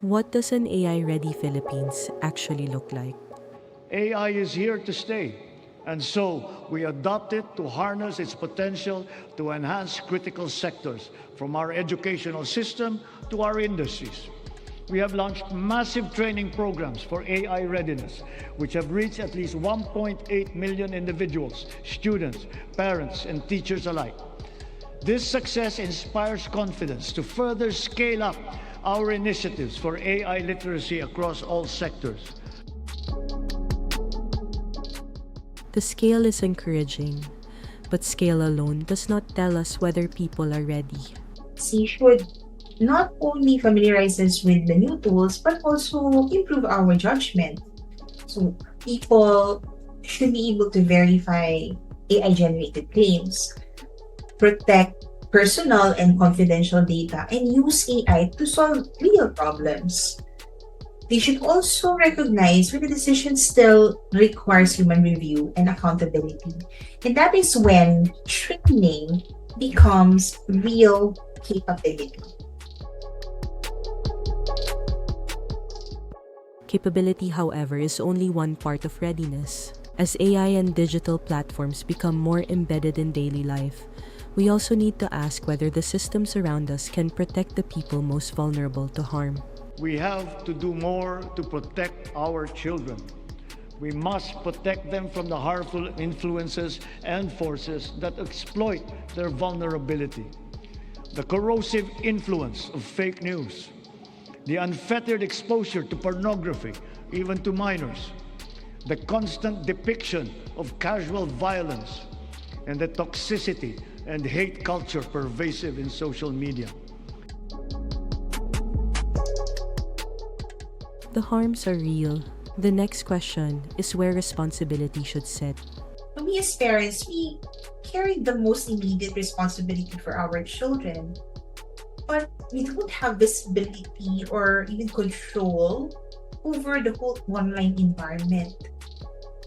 What does an AI-ready Philippines actually look like? AI is here to stay, and so we adopt it to harness its potential to enhance critical sectors, from our educational system to our industries. We have launched massive training programs for AI readiness, which have reached at least 1.8 million individuals, students, parents, and teachers alike. This success inspires confidence to further scale up our initiatives for AI literacy across all sectors. The scale is encouraging, but scale alone does not tell us whether people are ready. She should not only familiarize us with the new tools, but also improve our judgment. So people should be able to verify AI-generated claims, protect personal and confidential data, and use AI to solve real problems. They should also recognize when a decision still requires human review and accountability. And that is when training becomes real capability. Capability, however, is only one part of readiness. As AI and digital platforms become more embedded in daily life, we also need to ask whether the systems around us can protect the people most vulnerable to harm. We have to do more to protect our children. We must protect them from the harmful influences and forces that exploit their vulnerability. The corrosive influence of fake news, the unfettered exposure to pornography, even to minors, the constant depiction of casual violence, and the toxicity and hate culture pervasive in social media. The harms are real. The next question is where responsibility should sit. We as parents, we carry the most immediate responsibility for our children, but we don't have visibility or even control over the whole online environment.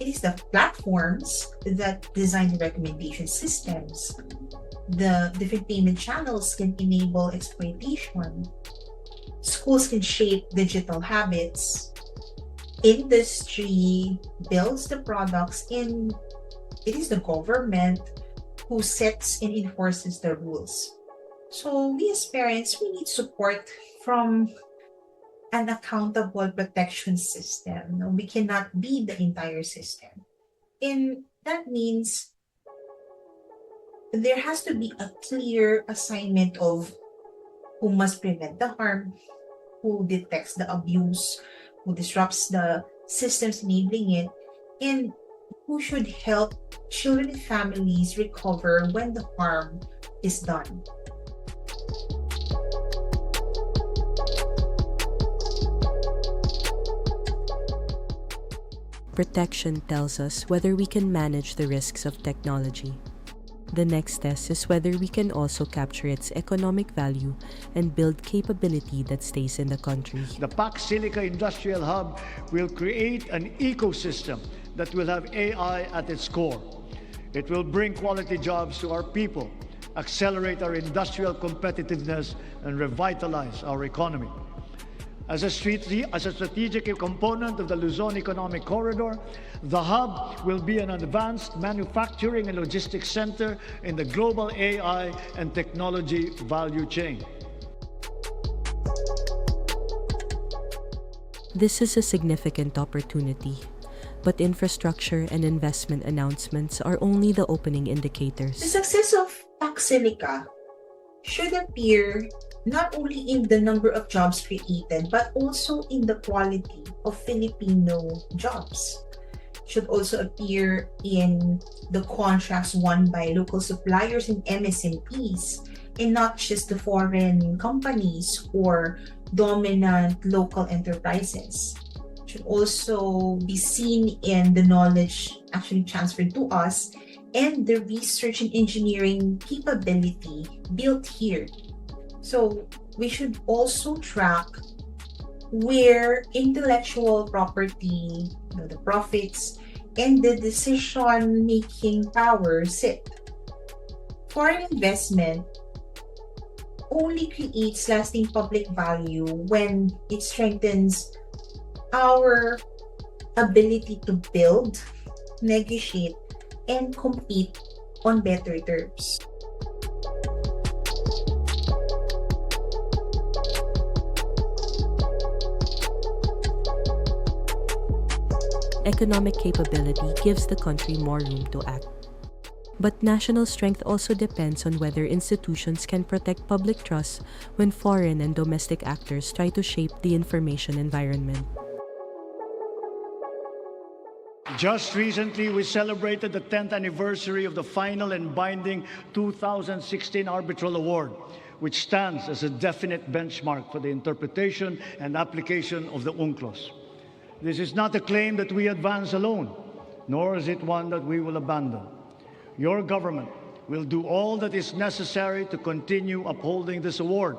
It is the platforms that design the recommendation systems. The different payment channels can enable exploitation. Schools can shape digital habits. Industry builds the products, and it is the government who sets and enforces the rules. So we as parents, we need support from an accountable protection system. No, we cannot be the entire system. And that means there has to be a clear assignment of who must prevent the harm, who detects the abuse, who disrupts the systems enabling it, and who should help children and families recover when the harm is done. Protection tells us whether we can manage the risks of technology. The next test is whether we can also capture its economic value and build capability that stays in the country. The PAC Silica Industrial Hub will create an ecosystem that will have AI at its core. It will bring quality jobs to our people, accelerate our industrial competitiveness, and revitalize our economy. As a strategic component of the Luzon Economic Corridor, the hub will be an advanced manufacturing and logistics center in the global AI and technology value chain. This is a significant opportunity, but infrastructure and investment announcements are only the opening indicators. The success of Paxilica should appear not only in the number of jobs created, but also in the quality of Filipino jobs. Should also appear in the contracts won by local suppliers and MSMEs, and not just the foreign companies or dominant local enterprises. Should also be seen in the knowledge actually transferred to us and the research and engineering capability built here. So we should also track where intellectual property, the profits, and the decision-making power sit. Foreign investment only creates lasting public value when it strengthens our ability to build, negotiate, and compete on better terms. Economic capability gives the country more room to act. But national strength also depends on whether institutions can protect public trust when foreign and domestic actors try to shape the information environment. Just recently, we celebrated the 10th anniversary of the final and binding 2016 Arbitral Award, which stands as a definite benchmark for the interpretation and application of the UNCLOS. This is not a claim that we advance alone, nor is it one that we will abandon. Your government will do all that is necessary to continue upholding this award,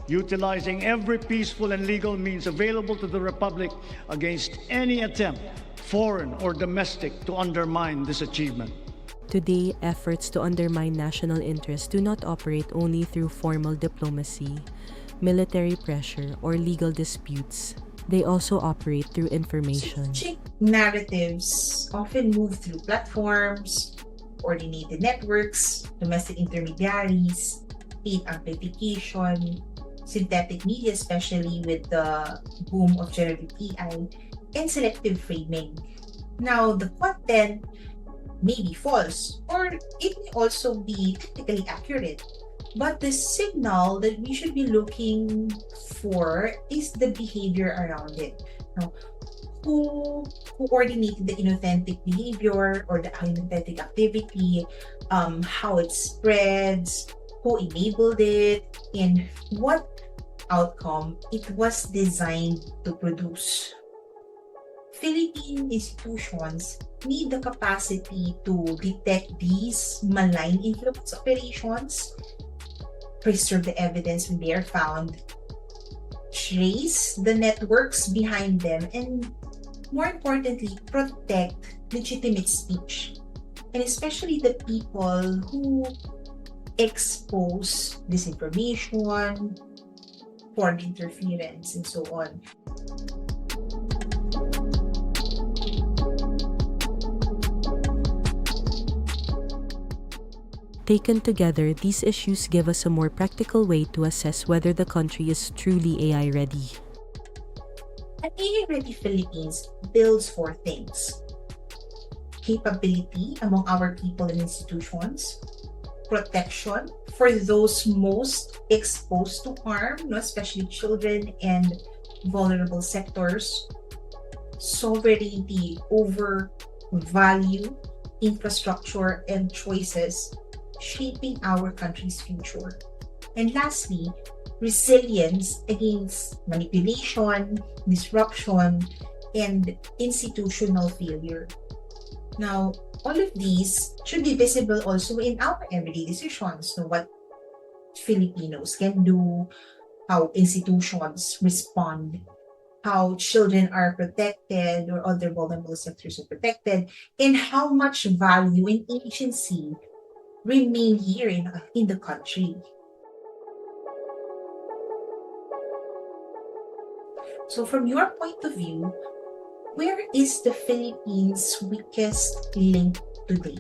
utilizing every peaceful and legal means available to the Republic against any attempt, foreign or domestic, to undermine this achievement. Today, efforts to undermine national interests do not operate only through formal diplomacy, military pressure, or legal disputes. They also operate through information. Strategic narratives often move through platforms, coordinated networks, domestic intermediaries, paid amplification, synthetic media, especially with the boom of generative AI, and selective framing. Now, the content may be false, or it may also be technically accurate. But the signal that we should be looking for is the behavior around it. Now, who coordinated the inauthentic behavior or the inauthentic activity, how it spreads, who enabled it, and what outcome it was designed to produce. Philippine institutions need the capacity to detect these malign influence operations, preserve the evidence when they are found, trace the networks behind them, and more importantly, protect legitimate speech, and especially the people who expose disinformation, foreign interference, and so on. Taken together, these issues give us a more practical way to assess whether the country is truly AI ready. An AI-ready Philippines builds four things: capability among our people and institutions, protection for those most exposed to harm, especially children and vulnerable sectors, sovereignty over value, infrastructure, and choices shaping our country's future. And lastly, resilience against manipulation, disruption, and institutional failure. Now, all of these should be visible also in our everyday decisions. So what Filipinos can do, how institutions respond, how children are protected or other vulnerable sectors are protected, and how much value and agency remain here in the country. So from your point of view, where is the Philippines' weakest link today?